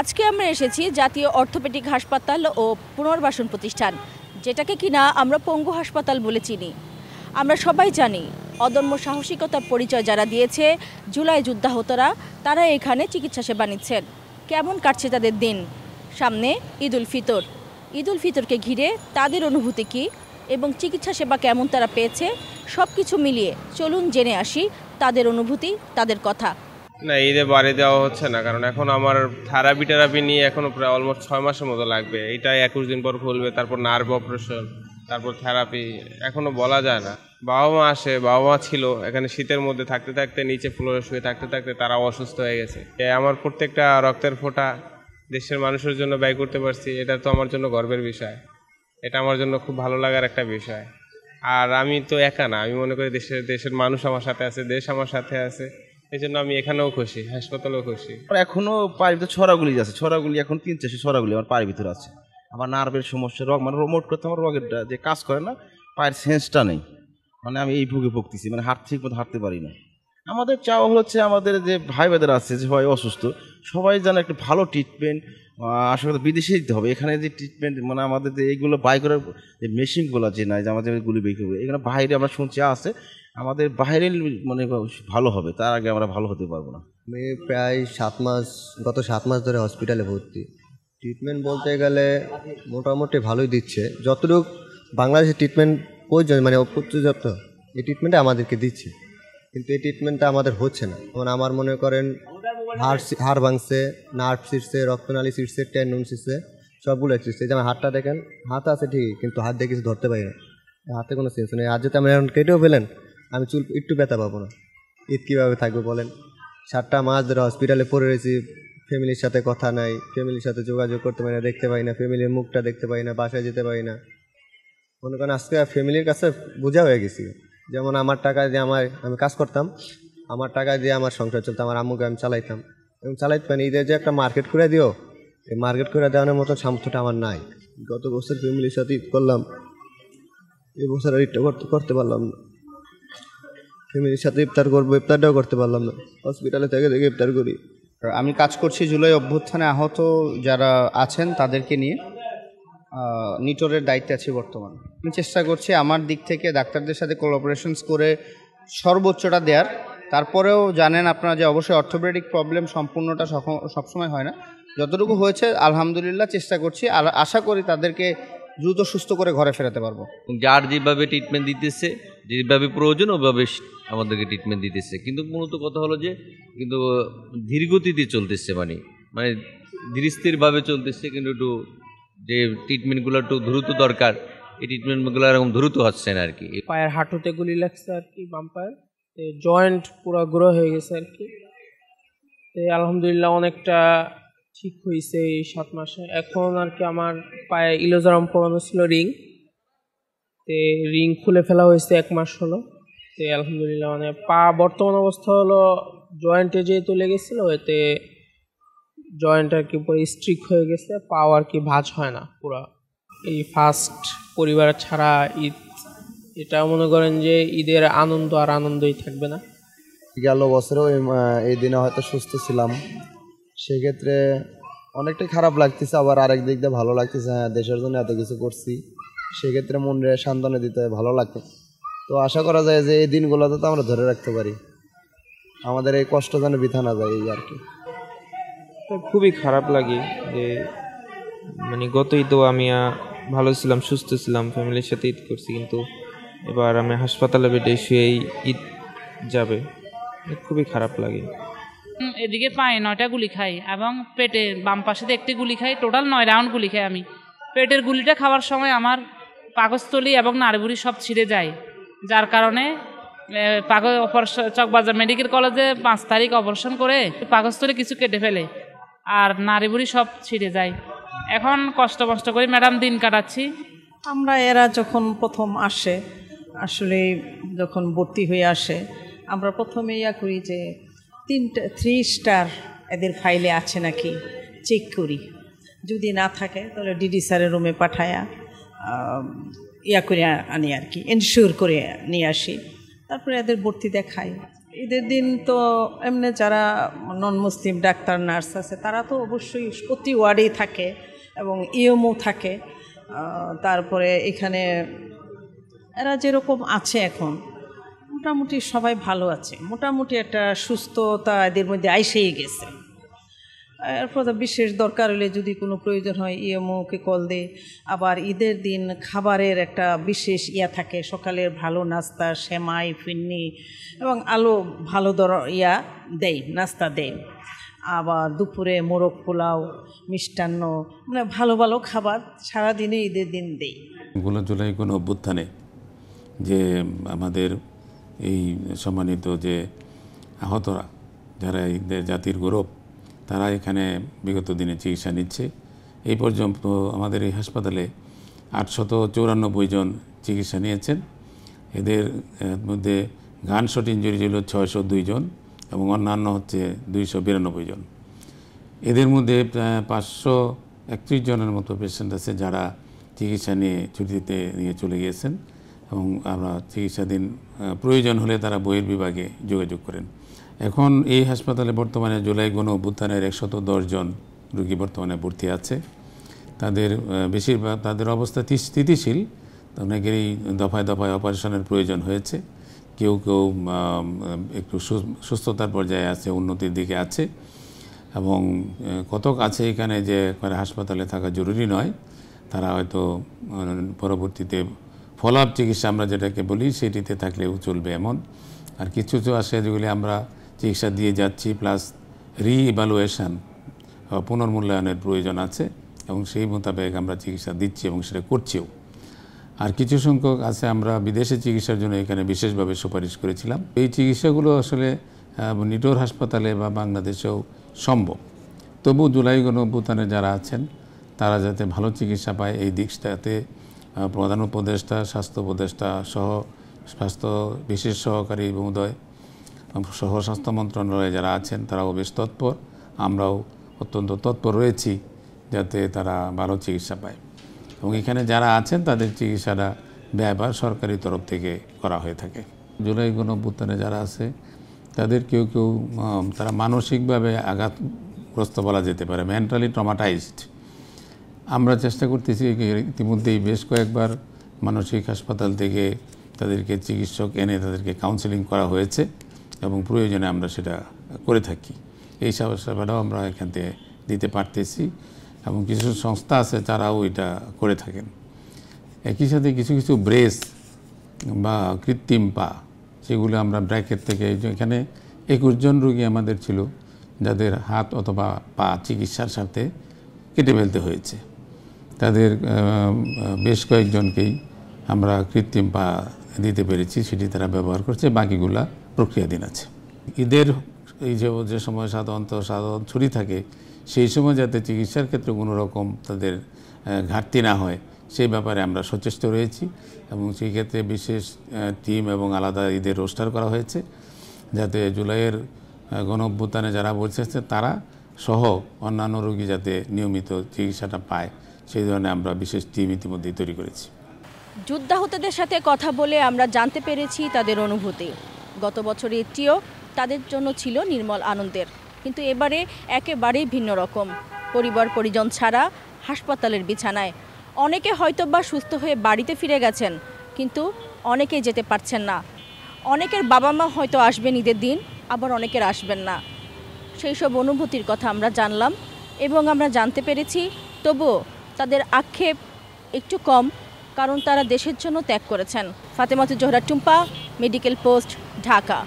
আজকে আমরা এসেছি জাতীয় অর্থোপেডিক হাসপাতাল ও পুনর্বাসন প্রতিষ্ঠান, যেটাকে কিনা আমরা পঙ্গু হাসপাতাল বলে চিনি। আমরা সবাই জানি অদম্য সাহসিকতার পরিচয় যারা দিয়েছে জুলাই যোদ্ধাহতরা, তারা এখানে চিকিৎসা সেবা নিচ্ছেন। কেমন কাটছে তাদের দিন? সামনে ঈদ উল ফিতরকে ঘিরে তাদের অনুভূতি কী এবং চিকিৎসা সেবা কেমন তারা পেয়েছে, সব কিছু মিলিয়ে চলুন জেনে আসি তাদের অনুভূতি, তাদের কথা। না, ঈদে বাড়ি দেওয়া হচ্ছে না, কারণ এখন আমার থেরাপি নিয়ে এখনো প্রায় অলমোস্ট 6 মাসের মতো লাগবে। এটা 21 দিন পর খুলবে, তারপর নার্ভ অপারেশন, তারপর থেরাপি, এখনো বলা যায় না। বাবা মা ছিল এখানে, শীতের মধ্যে থাকতে থাকতে নিচে ফ্লোরে শুয়ে থাকতে থাকতে তারাও অসুস্থ হয়ে গেছে। আমার প্রত্যেকটা রক্তের ফোঁটা দেশের মানুষের জন্য ব্যয় করতে পারছি, এটা তো আমার জন্য গর্বের বিষয়। এটা আমার জন্য খুব ভালো লাগার একটা বিষয়। আর আমি তো একা না, আমি মনে করি দেশের মানুষ আমার সাথে আছে, দেশ আমার সাথে আছে। এই জন্য আমি এখানেও খুশি, হাসপাতালেও খুশি। এখনো পায়ের ভিতরে ছড়াগুলি আছে, ছড়াগুলি এখন 3-4 ছড়াগুলি আমার পায়ের ভিতরে আছে। আমার নার্ভের সমস্যা, মানে রোমোট করতে আমার রগের যে কাজ করে না, পায়ের সেন্সটা নেই, মানে আমি এই ভুগতেছি, মানে ঠিক মতো হাঁটতে পারি না। আমাদের চাওয়া হচ্ছে আমাদের যে ভাই বোনেদের আছে, যে সবাই অসুস্থ, সবাই যেন একটু ভালো ট্রিটমেন্ট, আসলে বিদেশে দিতে হবে। এখানে যে ট্রিটমেন্ট, মানে আমাদের যে এইগুলো বাই করার যে মেশিনগুলো যে নাই, যে আমাদের গুলি বের করবে, এখানে বাইরে আমরা শুনছি আছে, আমাদের বাইরে মানে ভালো হবে, তার আগে আমরা ভালো হতে পারবো না। আমি প্রায় গত 7 মাস ধরে হসপিটালে ভর্তি। ট্রিটমেন্ট বলতে গেলে মোটামুটি ভালোই দিচ্ছে, যতটুকু বাংলাদেশের ট্রিটমেন্ট প্রয়োজন, মানে পর্যাপ্ত এই ট্রিটমেন্টটা আমাদেরকে দিচ্ছে, কিন্তু এই ট্রিটমেন্টটা আমাদের হচ্ছে না। যেমন আমার মনে করেন হাড় ভাঙছে, নার্ভ ছিঁড়ছে, রক্তনালী ছিঁড়ছে, টেন্ডন ছিঁড়ছে, সবগুলো ছিঁড়ছে। যেমন হাতটা দেখেন, হাত আছে ঠিকই, কিন্তু হাত দিয়ে কিছু ধরতে পারি না, হাতে কোনো সেন্স নেই। আর যদি আমি এখন কেটেও ফেলেন, আমি চুল একটু ব্যথা পাবো না। ঈদ কীভাবে থাকবে বলেন? 7টা মাস ধরে হসপিটালে পড়ে রয়েছি, ফ্যামিলির সাথে কথা নাই, ফ্যামিলির সাথে যোগাযোগ করতে পারি না, দেখতে পাই না, ফ্যামিলির মুখটা দেখতে পাই না, বাসায় যেতে পারি না। মনে করেন আজকে ফ্যামিলির কাছে বোঝা হয়ে গেছি। যেমন আমার টাকা দিয়ে আমি কাজ করতাম, আমার টাকা দিয়ে আমার সংসার চলতো, আমার আম্মুকে আমি চালাইতাম এবং চালাইতে পারি। ঈদের যে একটা মার্কেট করে দিও, এই মার্কেট করে দেওয়ানোর মতো সামর্থ্যটা আমার নাই। গত বছর ফ্যামিলির সাথে ঈদ করলাম, এই বছর আর ঈদটা করতে পারলাম না। ফ্যামিলির সাথে ইফতার করবো, ইফতারটাও করতে পারলাম না, হসপিটালে থেকে ইফতার করি। আমি কাজ করছি জুলাই অভ্যুত্থানে আহত যারা আছেন তাদেরকে নিয়ে, নিটোরের দায়িত্বে আছি বর্তমানে। আমি চেষ্টা করছি আমার দিক থেকে ডাক্তারদের সাথে কোলাবোরেশনস করে সর্বোচ্চটা দেওয়ার। তারপরেও জানেন আপনারা যে অবশ্যই অর্থোপেডিক প্রবলেম সম্পূর্ণটা সবসময় হয় না, যতটুকু হয়েছে আলহামদুলিল্লাহ চেষ্টা করছি, আর আশা করি তাদেরকে দ্রুত সুস্থ করে ঘরে ফেরাতে পারবো। যার যেভাবে ট্রিটমেন্ট দিতেছে, যেভাবে প্রয়োজন ওভাবে আমাদেরকে ট্রিটমেন্ট দিতেছে, কিন্তু মূলত কথা হলো যে কিন্তু ধীরগতিতে চলতেছে, মানে ধীরস্থিরভাবে চলতেছে, কিন্তু একটু যে ট্রিটমেন্টগুলো একটু দ্রুত দরকার, এই ট্রিটমেন্টগুলো এরকম দ্রুত হচ্ছে না আর কি। পায়ের হাঁটুতে গুলি লাগছে আর কি, বাম পায়ের জয়েন্ট পুরো গ্রো হয়ে গেছে আর কি। আলহামদুলিল্লাহ অনেকটা ঠিক হয়েছে এই 7 মাসে। এখন আর কি আমার পায়ে ইলোজারাম পরানো ছিল, রিং খুলে ফেলা হয়েছে 1 মাস হলো। আলহামদুলিল্লাহ মানে পা বর্তমান অবস্থা হলো জয়েন্টে যেহেতু লেগেছিল, এতে জয়েন্ট আর কি পুরো স্ট্রিক হয়ে গেছে, পাও আর কি ভাঁজ হয় না পুরো। এই ফার্স্ট পরিবার ছাড়া ঈদ, এটা মনে করেন যে ঈদের আনন্দ আর আনন্দই থাকবে না। গেল বছরেও এই দিনে হয়তো সুস্থ ছিলাম, সেক্ষেত্রে অনেকটাই খারাপ লাগতেছে, আবার আরেক দিক দিয়ে ভালো লাগতেছে। হ্যাঁ, দেশের জন্য এত কিছু করছি, সেক্ষেত্রে মনে সান্ত্বনা দিতে ভালো লাগে। তো আশা করা যায় যে এই দিনগুলোতে তো আমরা ধরে রাখতে পারি, আমাদের এই কষ্ট যেন বৃথা না যায়, এই আর কি। খুবই খারাপ লাগে যে মানে গত ঈদও আমি ভালো ছিলাম, সুস্থ ছিলাম, ফ্যামিলির সাথে ঈদ করছি, কিন্তু এবার আমি হাসপাতালে বেডে শুয়েই ঈদ যাবে, খুবই খারাপ লাগে। এদিকে পায়ে 9টা গুলি খাই এবং পেটে বাম পাশে 1টি গুলি খাই, টোটাল 9 রাউন্ড গুলি খাই আমি। পেটের গুলিটা খাওয়ার সময় আমার পাকস্থলী এবং নাড়িভুড়ি সব ছিঁড়ে যায়, যার কারণে চকবাজার মেডিকেল কলেজে 5 তারিখ অপারেশন করে পাকস্থলী কিছু কেটে ফেলে আর নাড়িভুড়ি সব ছিঁড়ে যায়। এখন কষ্ট করে ম্যাডাম দিন কাটাচ্ছি। আমরা এরা যখন প্রথম আসে, আসলে যখন ভর্তি হয়ে আসে, আমরা প্রথমে করি যে 3 স্টার এদের ফাইলে আছে নাকি চেক করি, যদি না থাকে তাহলে ডিডি স্যারের রুমে পাঠায়া করে আনি আর কি, এনশিওর করে নিয়ে আসি। তারপরে এদের ভর্তি দেখাই, ঈদের দিন তো এমনি যারা নন মুসলিম ডাক্তার নার্স আছে তারা তো অবশ্যই প্রতি ওয়ার্ডেই থাকে এবং ইএমও থাকে। তারপরে এখানে এরা যেরকম আছে এখন মোটামুটি সবাই ভালো আছে, মোটামুটি একটা সুস্থতা এদের মধ্যে আইসেই গেছে। এরপর বিশেষ দরকার হলে যদি কোনো প্রয়োজন হয় ইএমওকে কল দেয়। আবার ঈদের দিন খাবারের একটা বিশেষ থাকে, সকালের ভালো নাস্তা, সেমাই, ফিন্নি এবং আলো ভালো দেয়, নাস্তা দেয়। আবার দুপুরে মোরগ পোলাও, মিষ্টান্ন, মানে ভালো ভালো খাবার সারাদিনে ঈদের দিন দেয়। জুলাই গণ অভ্যুত্থানে যে আমাদের এই সম্মানিত যে আহতরা, যারা ঈদের জাতির গৌরব, তারা এখানে বিগত দিনে চিকিৎসা নিচ্ছে। এই পর্যন্ত আমাদের এই হাসপাতালে 894 জন চিকিৎসা নিয়েছেন। এদের মধ্যে গানশট ইঞ্জুরি ছিল 602 জন এবং অন্যান্য হচ্ছে 292 জন। এদের মধ্যে 531 জনের মতো পেশেন্ট আছে যারা চিকিৎসা নিয়ে ছুটিতে নিয়ে চলে গিয়েছেন এবং আমরা চিকিৎসাধীন প্রয়োজন হলে তারা বহির্বিভাগে যোগাযোগ করেন। এখন এই হাসপাতালে বর্তমানে জুলাই গণ অভ্যুত্থানের 110 জন রোগী বর্তমানে ভর্তি আছে। তাদের বেশিরভাগ তাদের অবস্থা স্থিতিশীল, অনেকেরই দফায় দফায় অপারেশনের প্রয়োজন হয়েছে। কেউ কেউ একটু সুস্থতার পর্যায়ে আছে, উন্নতির দিকে আছে এবং কতক আছে এখানে যে হাসপাতালে থাকা জরুরি নয়, তারা হয়তো পরবর্তীতে ফলো আপ চিকিৎসা আমরা যেটাকে বলি সেটিতে থাকলেও চলবে এমন। আর কিছু কিছু আছে যেগুলি আমরা চিকিৎসা দিয়ে যাচ্ছি, প্লাস রিইভ্যালুয়েশন পুনর্মূল্যায়নের প্রয়োজন আছে এবং সেই মোতাবেক আমরা চিকিৎসা দিচ্ছি এবং সেটা করছিও। আর কিছু সংখ্যক আছে আমরা বিদেশে চিকিৎসার জন্য এখানে বিশেষভাবে সুপারিশ করেছিলাম। এই চিকিৎসাগুলো আসলে নিটোর হাসপাতালে বা বাংলাদেশেও সম্ভব। তবু জুলাই গণ অভ্যুত্থানে যারা আছেন তারা যাতে ভালো চিকিৎসা পায় এই দিকটাতে প্রধান উপদেষ্টা, স্বাস্থ্য উপদেষ্টা সহ স্বাস্থ্য বিশেষ সহকারী মহোদয় সহ স্বাস্থ্য মন্ত্রণালয়ে যারা আছেন তারাও বেশ তৎপর, আমরাও অত্যন্ত তৎপর রয়েছি যাতে তারা ভালো চিকিৎসা পায় এবং এখানে যারা আছেন তাদের চিকিৎসাটা ব্যয়ভার সরকারি তরফ থেকে করা হয়ে থাকে। জুলাই গণ অভ্যুত্থানে যারা আছে তাদের কেউ কেউ তারা মানসিকভাবে আঘাতগ্রস্ত বলা যেতে পারে, মেন্টালি ট্রমাটাইজড। আমরা চেষ্টা করতেছি, ইতিমধ্যেই বেশ কয়েকবার মানসিক হাসপাতাল থেকে তাদেরকে চিকিৎসক এনে তাদেরকে কাউন্সেলিং করা হয়েছে এবং প্রয়োজনে আমরা সেটা করে থাকি। এই সেবাটাও আমরা এখান থেকে দিতে পারতেছি এবং কিছু সংস্থা আছে তারাও এটা করে থাকেন। একই সাথে কিছু কিছু ব্রেস বা কৃত্রিম পা, সেগুলো আমরা ব্র্যাকেট থেকে, এখানে 21 জন রোগী আমাদের ছিল যাদের হাত অথবা পা চিকিৎসার সাথে কেটে ফেলতে হয়েছে। তাদের বেশ কয়েকজনকেই আমরা কৃত্রিম পা দিতে পেরেছি, সেটি তারা ব্যবহার করছে, বাকিগুলা প্রক্রিয়াধীন আছে। ঈদের এই যে সময় সাধারণত ছুটি থাকে সেই সময় যাতে চিকিৎসার ক্ষেত্রে কোনো রকম তাদের ঘাটতি না হয় সেই ব্যাপারে আমরা সচেষ্ট রয়েছি এবং সেই ক্ষেত্রে বিশেষ টিম এবং আলাদা ঈদের রোস্টার করা হয়েছে যাতে জুলাইয়ের গণ অভ্যুত্থানে যারা বলছে তারা সহ অন্যান্য রোগী যাতে নিয়মিত চিকিৎসাটা পায় সেই ধরনের আমরা বিশেষ টিম ইতিমধ্যেই তৈরি করেছি। যুদ্ধাহতদের সাথে কথা বলে আমরা জানতে পেরেছি তাদের অনুভূতি। গত বছর এটিও তাদের জন্য ছিল নির্মল আনন্দের, কিন্তু এবারে একেবারেই ভিন্ন রকম। পরিবার পরিজন ছাড়া হাসপাতালের বিছানায়। অনেকে হয়তোবা সুস্থ হয়ে বাড়িতে ফিরে গেছেন, কিন্তু অনেকেই যেতে পারছেন না। অনেকের বাবা মা হয়তো আসবেন ঈদের দিন, আবার অনেকের আসবেন না। সেই সব অনুভূতির কথা আমরা জানলাম এবং আমরা জানতে পেরেছি তবুও তাদের আক্ষেপ একটু কম, কারণ তারা দেশের জন্য ত্যাগ করেছেন। Fatematuz Zohra Tumpa, medical post, Dhaka.